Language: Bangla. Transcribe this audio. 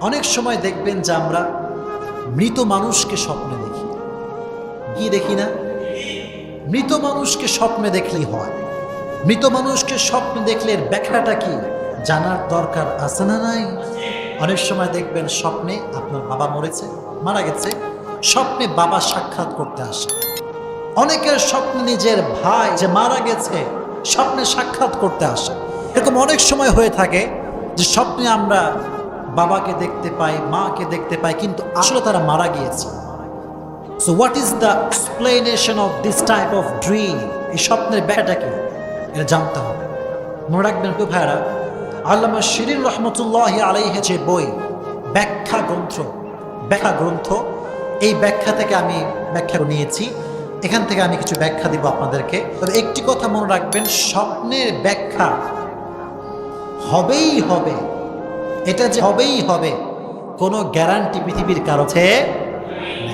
অনেক সময় দেখবেন যে আমরা মৃত মানুষকে স্বপ্নে দেখি। কি দেখি না? মৃত মানুষকে স্বপ্নে দেখলেই হয়। মৃত মানুষকে স্বপ্নে দেখলে এর ব্যাখ্যাটা কি জানার দরকার আছে না নাই? অনেক সময় দেখবেন স্বপ্নে আপনার বাবা মরেছে, মারা গেছে, স্বপ্নে বাবা সাক্ষাৎ করতে আসে। অনেকের স্বপ্নে নিজের ভাই যে মারা গেছে স্বপ্নে সাক্ষাৎ করতে আসে। এরকম অনেক সময় হয়ে থাকে যে স্বপ্নে আমরা বাবাকে দেখতে পাই, মাকে দেখতে পাই, কিন্তু আসলে তারা মারা গিয়েছে। So what is the explanation of this type of dream? এই স্বপ্নের ব্যাখ্যাটা কি এটা জানতে হবে। মনে রাখবেন তো ভাইরা, আল্লামা শিরিন রহমতুল্লাহি আলাইহি যে বই ব্যাখ্যা গ্রন্থ, এই ব্যাখ্যা থেকে আমি ব্যাখ্যা নিয়েছি। এখান থেকে আমি কিছু ব্যাখ্যা দিব আপনাদেরকে। তবে একটি কথা মনে রাখবেন, স্বপ্নের ব্যাখ্যা হবেই হবে, এটা যে হবেই হবে কোনো গ্যারান্টি পৃথিবীর কারণে